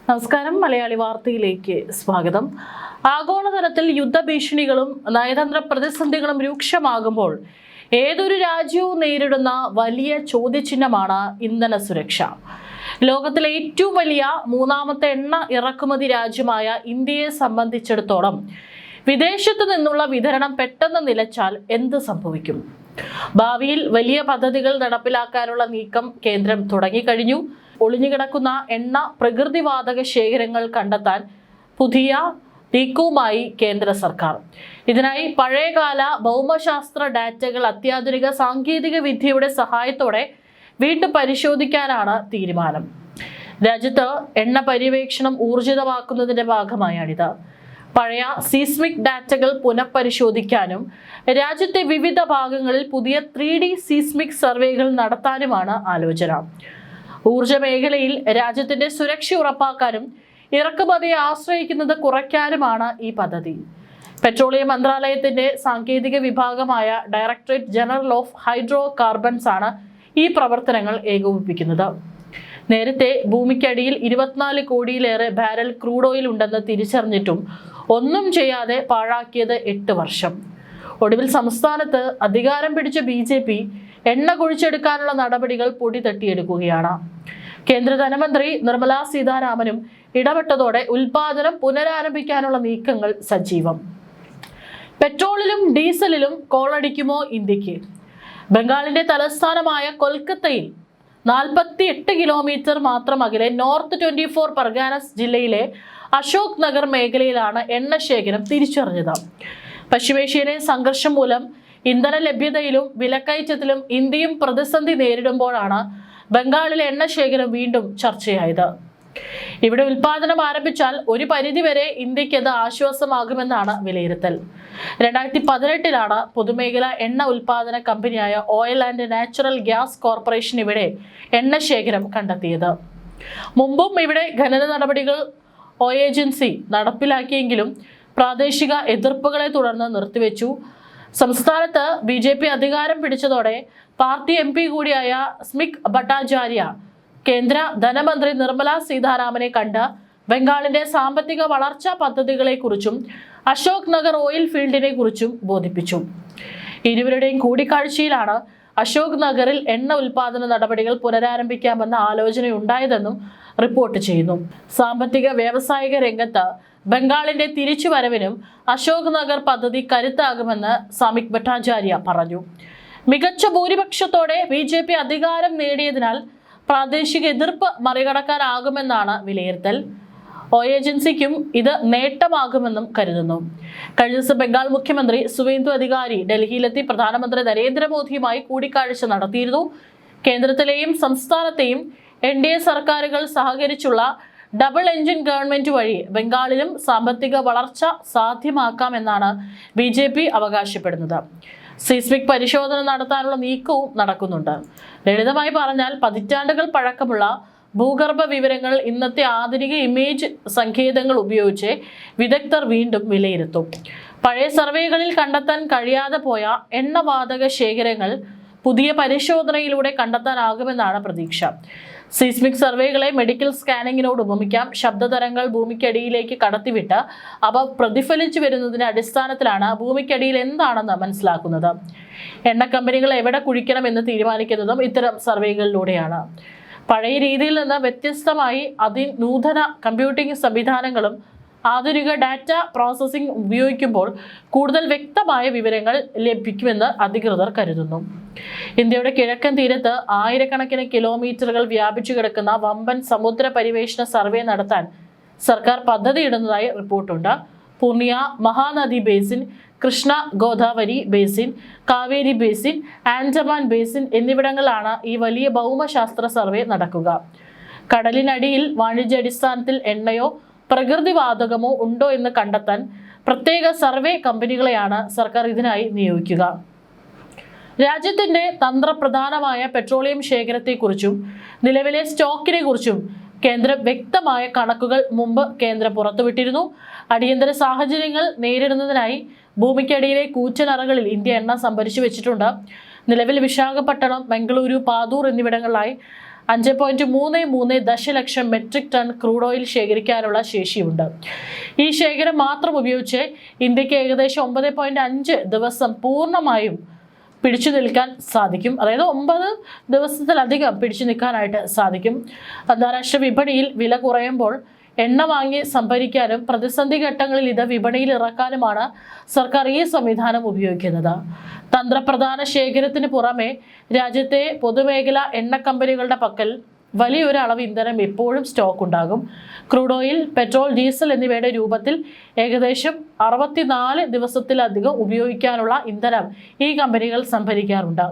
നമസ്കാരം. മലയാളി വാർത്തയിലേക്ക് സ്വാഗതം. ആഗോളതലത്തിൽ യുദ്ധഭീഷണികളും നയതന്ത്ര പ്രതിസന്ധികളും രൂക്ഷമാകുമ്പോൾ ഏതൊരു രാജ്യവും നേരിടുന്ന വലിയ ചോദ്യചിഹ്നമാണ് ഇന്ധന സുരക്ഷ. ലോകത്തിലെ ഏറ്റവും വലിയ മൂന്നാമത്തെ എണ്ണ ഇറക്കുമതി രാജ്യമായ ഇന്ത്യയെ സംബന്ധിച്ചിടത്തോളം വിദേശത്തു നിന്നുള്ള വിതരണം പെട്ടെന്ന് നിലച്ചാൽ എന്ത് സംഭവിക്കും? ഭാവിയിൽ വലിയ പദ്ധതികൾ നടപ്പിലാക്കാനുള്ള നീക്കം കേന്ദ്രം തുടങ്ങിക്കഴിഞ്ഞു. ഒളിഞ്ഞുകിടക്കുന്ന എണ്ണ പ്രകൃതിവാതക ശേഖരങ്ങൾ കണ്ടെത്താൻ പുതിയ നീക്കവുമായി കേന്ദ്ര സർക്കാർ. ഇതിനായി പഴയകാല ഭൗമശാസ്ത്ര ഡാറ്റകൾ അത്യാധുനിക സാങ്കേതിക വിദ്യയുടെ സഹായത്തോടെ വീണ്ടും പരിശോധിക്കാനാണ് തീരുമാനം. രാജ്യത്ത് എണ്ണ പര്യവേക്ഷണം ഊർജിതമാക്കുന്നതിന്റെ ഭാഗമായാണിത്. പഴയ സീസ്മിക് ഡാറ്റകൾ പുനഃപരിശോധിക്കാനും രാജ്യത്തെ വിവിധ ഭാഗങ്ങളിൽ പുതിയ 3D സീസ്മിക് സർവേകൾ നടത്താനുമാണ് ആലോചന. ഊർജ മേഖലയിൽ രാജ്യത്തിന്റെ സുരക്ഷ ഉറപ്പാക്കാനും ഇറക്കുമതിയെ ആശ്രയിക്കുന്നത് കുറയ്ക്കാനുമാണ് ഈ പദ്ധതി. പെട്രോളിയം മന്ത്രാലയത്തിന്റെ സാങ്കേതിക വിഭാഗമായ directorate general of hydro carbons ആണ് ഈ പ്രവർത്തനങ്ങൾ ഏകോപിപ്പിക്കുന്നത്. നേരത്തെ ഭൂമിക്കടിയിൽ 24 കോടിയിലേറെ ബാരൽ ക്രൂഡ് ഓയിൽ ഉണ്ടെന്ന് തിരിച്ചറിഞ്ഞിട്ടും ഒന്നും ചെയ്യാതെ പാഴാക്കിയത് 8 വർഷം. ഒടുവിൽ സംസ്ഥാനത്ത് അധികാരം പിടിച്ച BJP എണ്ണ കുഴിച്ചെടുക്കാനുള്ള നടപടികൾ പൊടി തട്ടിയെടുക്കുകയാണ്. കേന്ദ്ര ധനമന്ത്രി നിർമ്മലാ സീതാരാമനും ഇടപെട്ടതോടെ ഉൽപാദനം പുനരാരംഭിക്കാനുള്ള നീക്കങ്ങൾ സജീവം. പെട്രോളിലും ഡീസലിലും കോളടിക്കുമോ ഇന്ത്യക്ക്? ബംഗാളിന്റെ തലസ്ഥാനമായ കൊൽക്കത്തയിൽ 48 കിലോമീറ്റർ മാത്രം അകലെ നോർത്ത് 24 പർഗാനസ് ജില്ലയിലെ അശോക് നഗർ മേഖലയിലാണ് എണ്ണ ശേഖരം തിരിച്ചറിഞ്ഞത്. പശ്ചിമേഷ്യയിലെ സംഘർഷം മൂലം ഇന്ധന ലഭ്യതയിലും വിലക്കയറ്റത്തിലും ഇന്ത്യയും പ്രതിസന്ധി നേരിടുമ്പോഴാണ് ബംഗാളിലെ എണ്ണ ശേഖരം വീണ്ടും ചർച്ചയായത്. ഇവിടെ ഉൽപാദനം ആരംഭിച്ചാൽ ഒരു പരിധിവരെ ഇന്ത്യക്ക് അത് ആശ്വാസമാകുമെന്നാണ് വിലയിരുത്തൽ. 2018 പൊതുമേഖലാ എണ്ണ ഉൽപാദന കമ്പനിയായ oil and natural gas corporation ഇവിടെ എണ്ണ ശേഖരം കണ്ടെത്തിയത്. മുമ്പും ഇവിടെ ഖനന നടപടികൾ ഏജൻസി നടപ്പിലാക്കിയെങ്കിലും പ്രാദേശിക എതിർപ്പുകളെ തുടർന്ന് നിർത്തിവെച്ചു. സംസ്ഥാനത്ത് BJP അധികാരം പിടിച്ചതോടെ പാർട്ടി MP കൂടിയായ സ്മിക് ഭട്ടാചാര്യ കേന്ദ്ര ധനമന്ത്രി നിർമ്മലാ സീതാരാമനെ കണ്ട് ബംഗാളിന്റെ സാമ്പത്തിക വളർച്ചാ പദ്ധതികളെക്കുറിച്ചും അശോക് നഗർ ഓയിൽ ഫീൽഡിനെ കുറിച്ചും ബോധിപ്പിച്ചു. ഇരുവരുടെയും കൂടിക്കാഴ്ചയിലാണ് അശോക് നഗറിൽ എണ്ണ ഉൽപാദന നടപടികൾ പുനരാരംഭിക്കാമെന്ന ആലോചനയുണ്ടായതെന്നും റിപ്പോർട്ട് ചെയ്യുന്നു. സാമ്പത്തിക വ്യാവസായിക രംഗത്ത് ബംഗാളിന്റെ തിരിച്ചുവരവിനും അശോക് നഗർ പദ്ധതി കരുത്താകുമെന്ന് സമിക് ഭട്ടാചാര്യ പറഞ്ഞു. മികച്ച ഭൂരിപക്ഷത്തോടെ BJP അധികാരം നേടിയതിനാൽ പ്രാദേശിക എതിർപ്പ് മറികടക്കാനാകുമെന്നാണ് വിലയിരുത്തൽ. ഏജൻസിക്കും ഇത് നേട്ടമാകുമെന്നും കരുതുന്നു. കഴിഞ്ഞ ദിവസം ബംഗാൾ മുഖ്യമന്ത്രി സുവേന്ദു അധികാരി ഡൽഹിയിലെത്തി പ്രധാനമന്ത്രി നരേന്ദ്രമോദിയുമായി കൂടിക്കാഴ്ച നടത്തിയിരുന്നു. കേന്ദ്രത്തിലെയും സംസ്ഥാനത്തെയും NDA സർക്കാരുകൾ സഹകരിച്ചുള്ള ഡബിൾ എഞ്ചിൻ ഗവൺമെന്റ് വഴി ബംഗാളിലും സാമ്പത്തിക വളർച്ച സാധ്യമാക്കാമെന്നാണ് BJP അവകാശപ്പെടുന്നത്. സീസ്മിക് പരിശോധന നടത്താനുള്ള നീക്കവും നടക്കുന്നുണ്ട്. ലളിതമായി പറഞ്ഞാൽ പതിറ്റാണ്ടുകൾ പഴക്കമുള്ള ഭൂഗർഭ വിവരങ്ങൾ ഇന്നത്തെ ആധുനിക ഇമേജ് സങ്കേതങ്ങൾ ഉപയോഗിച്ച് വിദഗ്ധർ വീണ്ടും വിലയിരുത്തും. പഴയ സർവേകളിൽ കണ്ടെത്താൻ കഴിയാതെ പോയ എണ്ണവാതക ശേഖരങ്ങൾ പുതിയ പരിശോധനയിലൂടെ കണ്ടെത്താനാകുമെന്നാണ് പ്രതീക്ഷ. Seismic സർവേകളെ medical സ്കാനിങ്ങിനോട് ഉപമിക്കാം. ശബ്ദതരംഗങ്ങൾ ഭൂമിക്കടിയിലേക്ക് കടത്തിവിട്ട് അവ പ്രതിഫലിച്ചു വരുന്നതിന്റെ അടിസ്ഥാനത്തിലാണ് ഭൂമിക്കടിയിൽ എന്താണെന്ന് മനസ്സിലാക്കുന്നത്. എണ്ണ കമ്പനികൾ എവിടെ കുഴിക്കണമെന്ന് തീരുമാനിക്കുന്നതും ഇത്തരം സർവേകളിലൂടെയാണ്. പഴയ രീതിയിൽ നിന്ന് വ്യത്യസ്തമായി അതിനൂതന കമ്പ്യൂട്ടിംഗ് സംവിധാനങ്ങളും ആധുനിക ഡാറ്റ പ്രോസസ്സിംഗ് ഉപയോഗിക്കുമ്പോൾ കൂടുതൽ വ്യക്തമായ വിവരങ്ങൾ ലഭിക്കുമെന്ന് അധികൃതർ കരുതുന്നു. ഇന്ത്യയുടെ കിഴക്കൻ തീരത്ത് ആയിരക്കണക്കിന് കിലോമീറ്ററുകൾ വ്യാപിച്ചു കിടക്കുന്ന വമ്പൻ സമുദ്ര പരിവേഷണ സർവേ നടത്താൻ സർക്കാർ പദ്ധതിയിടുന്നതായി റിപ്പോർട്ടുണ്ട്. Purnia Mahanadi basin, Krishna Godavari basin, Kaveri basin, Andaman basin എന്നിവിടങ്ങളിലാണ് ഈ വലിയ ഭൗമശാസ്ത്ര സർവേ നടക്കുക. കടലിനടിയിൽ വാണിജ്യാടിസ്ഥാനത്തിൽ എണ്ണയോ പ്രകൃതിവാതകമോ ഉണ്ടോ എന്ന് കണ്ടെത്താൻ പ്രത്യേക സർവേ കമ്പനികളെയാണ് സർക്കാർ ഇതിനായി നിയോഗിക്കുക. രാജ്യത്തിന്റെ തന്ത്രപ്രധാനമായ പെട്രോളിയം ശേഖരത്തെക്കുറിച്ചും നിലവിലെ സ്റ്റോക്കിനെ കുറിച്ചും കേന്ദ്രം വ്യക്തമായ കണക്കുകൾ മുമ്പ് കേന്ദ്രം പുറത്തുവിട്ടിരുന്നു. അടിയന്തര സാഹചര്യങ്ങൾ നേരിടുന്നതിനായി ഭൂമിക്കടിയിലെ കൂറ്റനറകളിൽ ഇന്ത്യ എണ്ണ സംഭരിച്ചു വെച്ചിട്ടുണ്ട്. നിലവിൽ വിശാഖപട്ടണം, മംഗളൂരു, പാതൂർ എന്നിവിടങ്ങളിലായി 5.33 ദശലക്ഷം മെട്രിക് ടൺ ക്രൂഡ് ഓയിൽ ശേഖരിക്കാനുള്ള ശേഷിയുണ്ട്. ഈ ശേഖരം മാത്രം ഉപയോഗിച്ച് ഇന്ത്യക്ക് ഏകദേശം 9.5 ദിവസം പൂർണ്ണമായും പിടിച്ചു നിൽക്കാൻ സാധിക്കും. അതായത് 9 ദിവസത്തിലധികം പിടിച്ചു നിൽക്കാനായിട്ട് സാധിക്കും. അന്താരാഷ്ട്ര വിപണിയിൽ വില കുറയുമ്പോൾ എണ്ണ വാങ്ങി സംഭരിക്കാനും പ്രതിസന്ധി ഘട്ടങ്ങളിൽ ഇത് വിപണിയിൽ ഇറക്കാനുമാണ് സർക്കാർ ഈ സംവിധാനം ഉപയോഗിക്കുന്നത്. തന്ത്രപ്രധാന ശേഖരത്തിന് പുറമെ രാജ്യത്തെ പൊതുമേഖലാ എണ്ണ കമ്പനികളുടെ പക്കൽ വലിയൊരു അളവ് ഇന്ധനം എപ്പോഴും സ്റ്റോക്ക് ഉണ്ടാകും. ക്രൂഡ് ഓയിൽ, പെട്രോൾ, ഡീസൽ എന്നിവയുടെ രൂപത്തിൽ ഏകദേശം 64 ദിവസത്തിലധികം ഉപയോഗിക്കാനുള്ള ഇന്ധനം ഈ കമ്പനികൾ സംഭരിക്കാറുണ്ട്.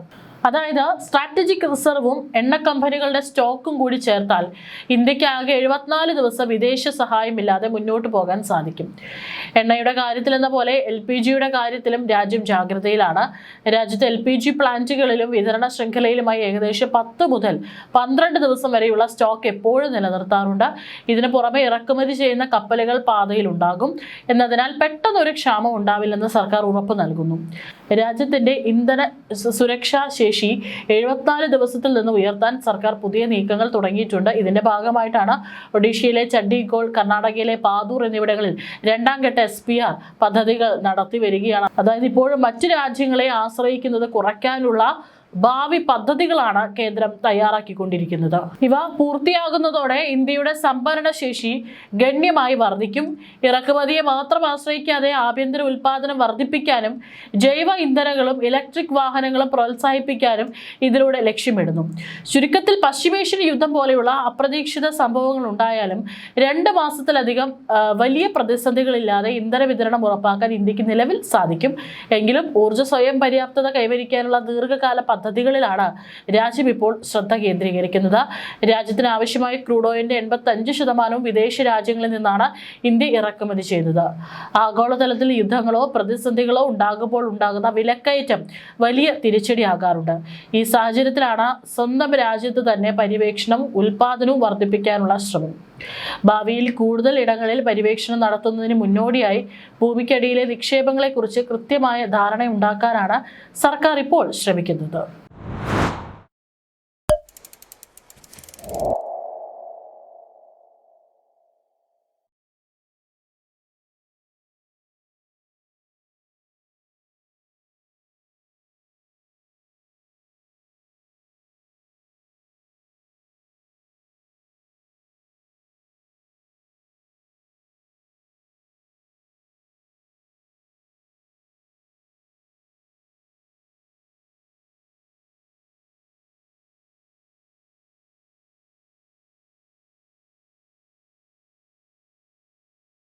അതായത് സ്ട്രാറ്റജിക് റിസർവും എണ്ണ കമ്പനികളുടെ സ്റ്റോക്കും കൂടി ചേർത്താൽ ഇന്ത്യക്ക് ആകെ 74 ദിവസം വിദേശ സഹായമില്ലാതെ മുന്നോട്ട് പോകാൻ സാധിക്കും. എണ്ണയുടെ കാര്യത്തിലെന്ന പോലെ LPGയുടെ കാര്യത്തിലും രാജ്യം ജാഗ്രതയിലാണ്. രാജ്യത്തെ LPG പ്ലാന്റുകളിലും വിതരണ ശൃംഖലയിലുമായി ഏകദേശം 10 മുതൽ 12 ദിവസം വരെയുള്ള സ്റ്റോക്ക് എപ്പോഴും നിലനിർത്താറുണ്ട്. ഇതിനു പുറമെ ഇറക്കുമതി ചെയ്യുന്ന കപ്പലുകൾ പാതയിൽ ഉണ്ടാകും എന്നതിനാൽ പെട്ടെന്നൊരു ക്ഷാമം ഉണ്ടാവില്ലെന്ന് സർക്കാർ ഉറപ്പ് നൽകുന്നു. രാജ്യത്തിന്റെ ഇന്ധന സുരക്ഷാ ശേഷി 74 ദിവസത്തിൽ നിന്ന് ഉയർത്താൻ സർക്കാർ പുതിയ നീക്കങ്ങൾ തുടങ്ങിയിട്ടുണ്ട്. ഇതിന്റെ ഭാഗമായിട്ടാണ് ഒഡീഷയിലെ ചണ്ഡീഗഡ്, കർണാടകയിലെ പാതൂർ എന്നിവിടങ്ങളിൽ 2ാം ഘട്ട SPR പദ്ധതികൾ നടത്തി വരികയാണ്. അതായത് ഇപ്പോഴും മറ്റു രാജ്യങ്ങളെ ആശ്രയിക്കുന്നത് കുറയ്ക്കാനുള്ള ഭാവി പദ്ധതികളാണ് കേന്ദ്രം തയ്യാറാക്കിക്കൊണ്ടിരിക്കുന്നത്. ഇവ പൂർത്തിയാകുന്നതോടെ ഇന്ത്യയുടെ സംഭരണ ശേഷി ഗണ്യമായി വർദ്ധിക്കും. ഇറക്കുമതിയെ മാത്രം ആശ്രയിക്കാതെ ആഭ്യന്തര ഉൽപാദനം വർദ്ധിപ്പിക്കാനും ജൈവ ഇന്ധനങ്ങളും ഇലക്ട്രിക് വാഹനങ്ങളും പ്രോത്സാഹിപ്പിക്കാനും ഇതിലൂടെ ലക്ഷ്യമിടുന്നു. ചുരുക്കത്തിൽ പശ്ചിമേഷ്യൻ യുദ്ധം പോലെയുള്ള അപ്രതീക്ഷിത സംഭവങ്ങൾ ഉണ്ടായാലും 2 മാസത്തിലധികം വലിയ പ്രതിസന്ധികളില്ലാതെ ഇന്ധന വിതരണം ഉറപ്പാക്കാൻ ഇന്ത്യക്ക് നിലവിൽ സാധിക്കും. എങ്കിലും ഊർജ്ജ സ്വയം പര്യാപ്തത കൈവരിക്കാനുള്ള ദീർഘകാല പദ്ധതികളിലാണ് രാജ്യം ഇപ്പോൾ ശ്രദ്ധ കേന്ദ്രീകരിക്കുന്നത്. രാജ്യത്തിന് ആവശ്യമായ ക്രൂഡ് ഓയിലിന്റെ 85% വിദേശ രാജ്യങ്ങളിൽ നിന്നാണ് ഇന്ത്യ ഇറക്കുമതി ചെയ്യുന്നത്. ആഗോളതലത്തിൽ യുദ്ധങ്ങളോ പ്രതിസന്ധികളോ ഉണ്ടാകുമ്പോൾ ഉണ്ടാകുന്ന വിലക്കയറ്റം വലിയ തിരിച്ചടിയാകാറുണ്ട്. ഈ സാഹചര്യത്തിലാണ് സ്വന്തം രാജ്യത്ത് തന്നെ പര്യവേക്ഷണവും ഉൽപാദനവും വർദ്ധിപ്പിക്കാനുള്ള ശ്രമം. ഭാവിയിൽ കൂടുതൽ ഇടങ്ങളിൽ പര്യവേക്ഷണം നടത്തുന്നതിന് മുന്നോടിയായി ഭൂമിക്കടിയിലെ നിക്ഷേപങ്ങളെക്കുറിച്ച് കൃത്യമായ ധാരണയുണ്ടാക്കാനാണ് സർക്കാർ ഇപ്പോൾ ശ്രമിക്കുന്നത്.